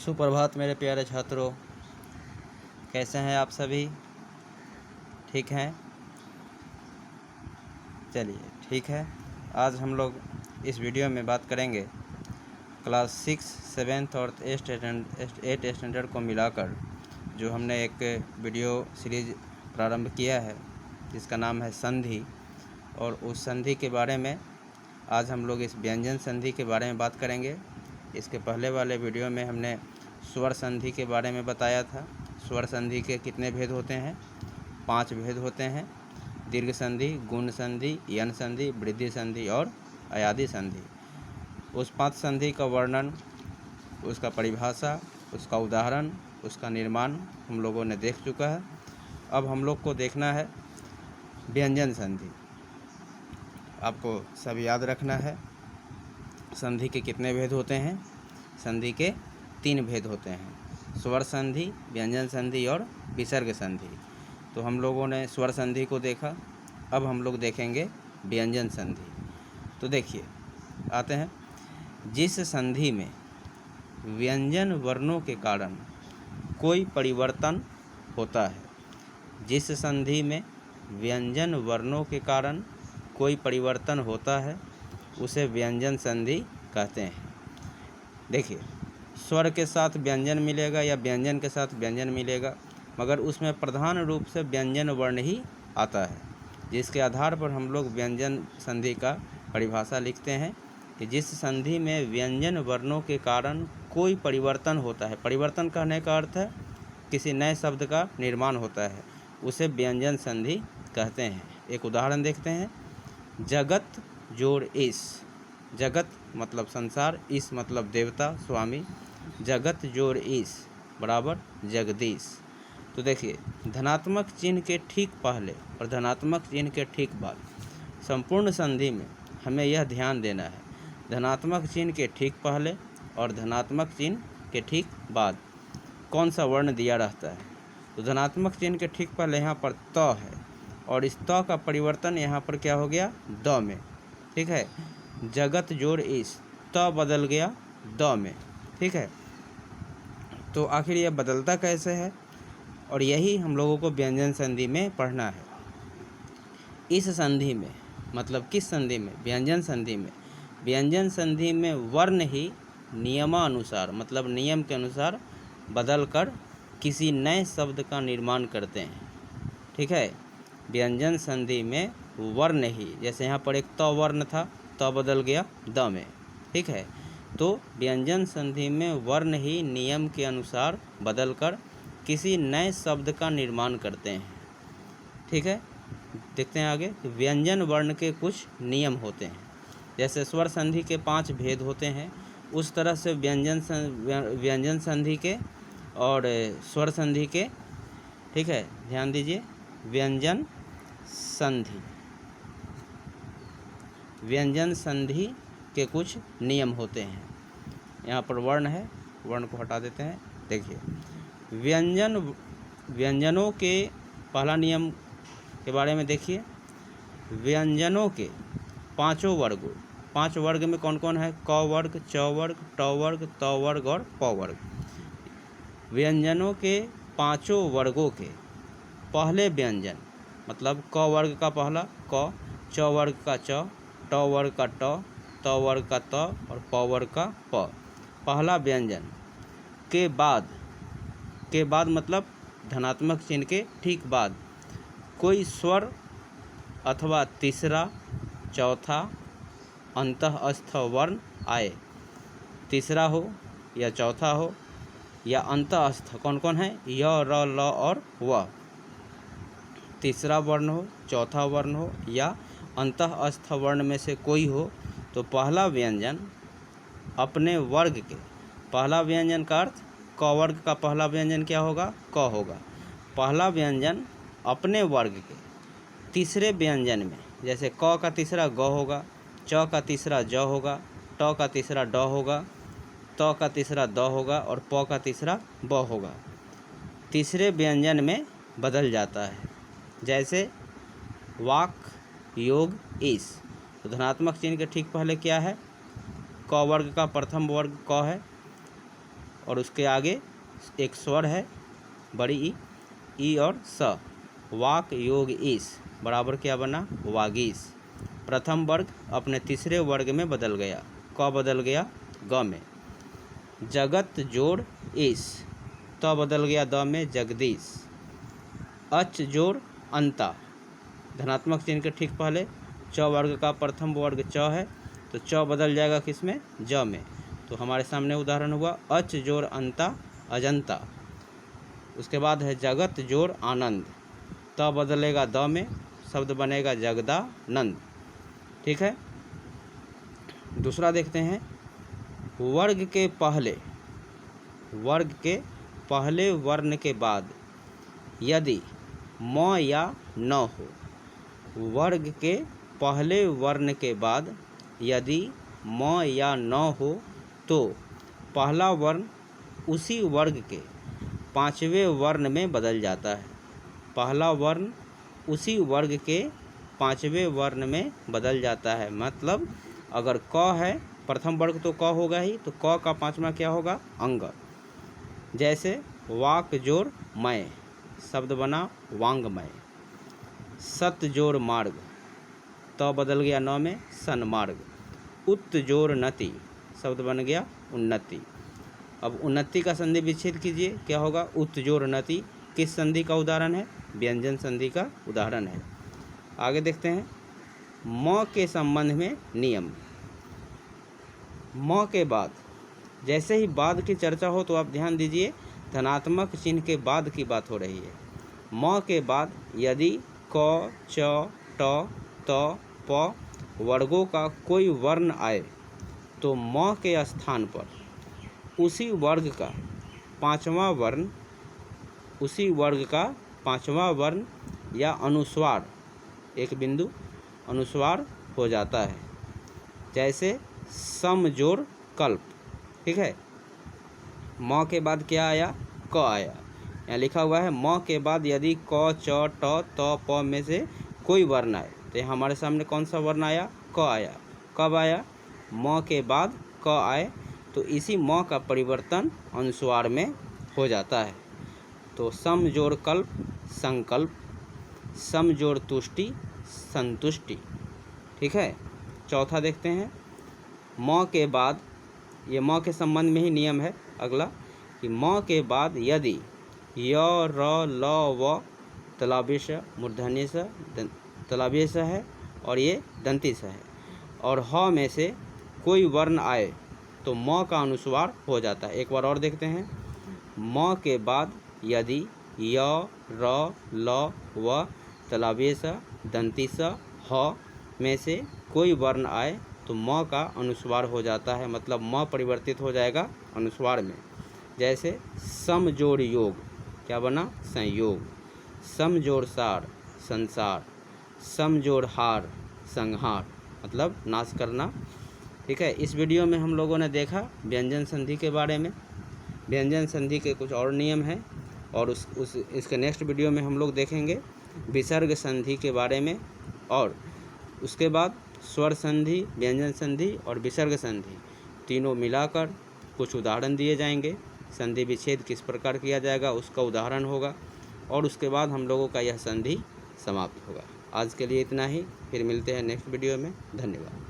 सुप्रभात मेरे प्यारे छात्रों, कैसे हैं आप सभी? ठीक हैं? चलिए ठीक है। आज हम लोग इस वीडियो में बात करेंगे क्लास 6, 7 और 8 स्टैंडर्ड को मिलाकर जो हमने एक वीडियो सीरीज प्रारंभ किया है जिसका नाम है संधि। और उस संधि के बारे में आज हम लोग इस व्यंजन संधि के बारे में बात करेंगे। इसके पहले वाले वीडियो में हमने स्वर संधि के बारे में बताया था। स्वर संधि के कितने भेद होते हैं? 5 भेद होते हैं। दीर्घ संधि, गुण संधि, यन संधि, वृद्धि संधि और अयादि संधि। उस 5 संधि का वर्णन, उसका परिभाषा, उसका उदाहरण, उसका निर्माण हम लोगों ने देख चुका है। अब हम लोग को देखना है व्यंजन संधि। आपको सब याद रखना है संधि के कितने भेद होते हैं। संधि के 3 भेद होते हैं, स्वर संधि, व्यंजन संधि और विसर्ग संधि। तो हम लोगों ने स्वर संधि को देखा, अब हम लोग देखेंगे व्यंजन संधि। तो देखिए, आते हैं। जिस संधि में व्यंजन वर्णों के कारण कोई परिवर्तन होता है, जिस संधि में व्यंजन वर्णों के कारण कोई परिवर्तन होता है उसे व्यंजन संधि कहते हैं। देखिए, स्वर के साथ व्यंजन मिलेगा या व्यंजन के साथ व्यंजन मिलेगा, मगर उसमें प्रधान रूप से व्यंजन वर्ण ही आता है, जिसके आधार पर हम लोग व्यंजन संधि का परिभाषा लिखते हैं कि जिस संधि में व्यंजन वर्णों के कारण कोई परिवर्तन होता है। परिवर्तन कहने का अर्थ है किसी नए शब्द का निर्माण होता है, उसे व्यंजन संधि कहते हैं। एक उदाहरण देखते हैं। जगत जोड़ ईश। जगत मतलब संसार, ईश मतलब देवता स्वामी। जगत जोड़ ईश बराबर जगदीश। तो देखिए, धनात्मक चिन्ह के ठीक पहले और धनात्मक चिन्ह के ठीक बाद संपूर्ण संधि में हमें यह ध्यान देना है, धनात्मक चिन्ह के ठीक पहले और धनात्मक चिन्ह के ठीक बाद कौन सा वर्ण दिया रहता है। तो धनात्मक चिन्ह के ठीक पहले यहाँ पर त है और इस त का परिवर्तन यहाँ पर क्या हो गया? द में। ठीक है, जगत जोड़ ईश, त बदल गया द में। ठीक है, तो आखिर यह बदलता कैसे है, और यही हम लोगों को व्यंजन संधि में पढ़ना है। इस संधि में मतलब किस संधि में? व्यंजन संधि में। व्यंजन संधि में वर्ण ही नियमानुसार मतलब नियम के अनुसार बदल कर किसी नए शब्द का निर्माण करते हैं। ठीक है, व्यंजन संधि में वर्ण ही, जैसे यहाँ पर एक त वर्ण था, त बदल गया द में। ठीक है, तो व्यंजन संधि में वर्ण ही नियम के अनुसार बदलकर किसी नए शब्द का निर्माण करते हैं। ठीक है, देखते हैं आगे। व्यंजन वर्ण के कुछ नियम होते हैं, जैसे स्वर संधि के 5 भेद होते हैं, उस तरह से व्यंजन संधि के और स्वर संधि के। ठीक है, ध्यान दीजिए। व्यंजन संधि के कुछ नियम होते हैं। यहाँ पर वर्ण है, वर्ण को हटा देते हैं। देखिए, व्यंजनों के पहला नियम के बारे में देखिए। व्यंजनों के 5 वर्गों, 5 वर्ग में कौन कौन है? क वर्ग, च वर्ग, ट वर्ग, त वर्ग और प वर्ग। व्यंजनों के 5 वर्गों के पहले व्यंजन मतलब क वर्ग का पहला क, च वर्ग का च, ट वर्ग का ट, त वर्ग का त और प वर्ग का प। पहला व्यंजन के बाद मतलब धनात्मक चिन्ह के ठीक बाद कोई स्वर अथवा तीसरा, चौथा अंतःस्थ वर्ण आए। तीसरा हो या चौथा हो या अंतःस्थ कौन कौन है? य, र, ल और व। तीसरा वर्ण हो, चौथा वर्ण हो या अंतःस्थ वर्ण में से कोई हो, तो पहला व्यंजन अपने वर्ग के, पहला व्यंजन का अर्थ क वर्ग का पहला व्यंजन क्या होगा? क होगा। पहला व्यंजन अपने वर्ग के तीसरे व्यंजन में, जैसे क का तीसरा ग होगा, च का तीसरा ज होगा, ट का तीसरा ड होगा, त का तीसरा द होगा और प का तीसरा ब होगा, तीसरे व्यंजन में बदल जाता है। जैसे वाक, योग, ईश। तो धनात्मक चिन्ह के ठीक पहले क्या है? क वर्ग का प्रथम वर्ग क है, और उसके आगे एक स्वर है बड़ी ई और स। वाक योग ईस बराबर क्या बना, वागीस। प्रथम वर्ग अपने तीसरे वर्ग में बदल गया, क बदल गया ग में। जगत जोड़ ईस, त बदल गया द में, जगदीश। अच जोड़ अंता, धनात्मक चिन्ह के ठीक पहले च वर्ग का प्रथम वर्ग च है, तो च बदल जाएगा किस में, ज में। तो हमारे सामने उदाहरण हुआ अच जोड़ अंता, अजंता। उसके बाद है जगत जोड़ आनंद, त बदलेगा द में, शब्द बनेगा जगदानंद। ठीक है। दूसरा देखते हैं, वर्ग के पहले वर्ण के बाद यदि म या न हो। वर्ग के पहले वर्ण के बाद यदि म या न हो तो पहला वर्ण उसी वर्ग के पांचवें वर्ण में बदल जाता है। पहला वर्ण उसी वर्ग के पांचवें वर्ण में बदल जाता है। मतलब अगर क है, प्रथम वर्ग तो क होगा ही, तो क का पांचवा क्या होगा, अंग। जैसे वाक जोड़ मय, शब्द बना वांगमय। सत जोड़ मार्ग, त बदल गया न में, सन्मार्ग। उत जोड़ नति, शब्द बन गया उन्नति। अब उन्नति का संधि विच्छेद कीजिए, क्या होगा, उत जोड़ नति। किस संधि का उदाहरण है, व्यंजन संधि का उदाहरण है। आगे देखते हैं, म के संबंध में नियम। म के बाद जैसे ही बाद की चर्चा हो तो आप ध्यान दीजिए, धनात्मक चिन्ह के बाद की बात हो रही है। म के बाद यदि क, च, ट, त, प वर्गों का कोई वर्ण आए तो म के स्थान पर उसी वर्ग का पांचवा वर्ण या अनुस्वार, एक बिंदु अनुस्वार हो जाता है। जैसे सम जोड़ कल्प। ठीक है। म के बाद क्या आया, क आया। यहाँ लिखा हुआ है म के बाद यदि क, च, ट, त, प में से कोई वर्ण आए, तो यहाँ हमारे सामने कौन सा वर्ण आया, क आया। कब आया, म के बाद क आए तो इसी म का परिवर्तन अनुस्वार में हो जाता है। तो सम जोड़ कल्प, संकल्प। सम जोड़ तुष्टि, संतुष्टि। ठीक है। चौथा देखते हैं, म के बाद, ये म के संबंध में ही नियम है अगला, कि म के बाद यदि य, र, ल, व तलाबेश मूर्धन्य स, तलाबेश है और ये दंतिस है, और ह में से कोई वर्ण आए तो म का अनुस्वार हो जाता है। एक बार और देखते हैं, म के बाद यदि य, र, ल, व तलाबेश दंतिस ह में से कोई वर्ण आए तो म का अनुस्वार हो जाता है। मतलब म परिवर्तित हो जाएगा अनुस्वार में। जैसे सम जोड़ योग, क्या बना, संयोग। सम जोड़ सार, संसार। सम जोड़ हार, संहार, मतलब नाश करना। ठीक है। इस वीडियो में हम लोगों ने देखा व्यंजन संधि के बारे में। व्यंजन संधि के कुछ और नियम हैं, और इसके नेक्स्ट वीडियो में हम लोग देखेंगे विसर्ग संधि के बारे में, और उसके बाद स्वर संधि, व्यंजन संधि और विसर्ग संधि तीनों मिलाकर कुछ उदाहरण दिए जाएंगे। संधि विच्छेद किस प्रकार किया जाएगा उसका उदाहरण होगा, और उसके बाद हम लोगों का यह संधि समाप्त होगा। आज के लिए इतना ही, फिर मिलते हैं नेक्स्ट वीडियो में। धन्यवाद।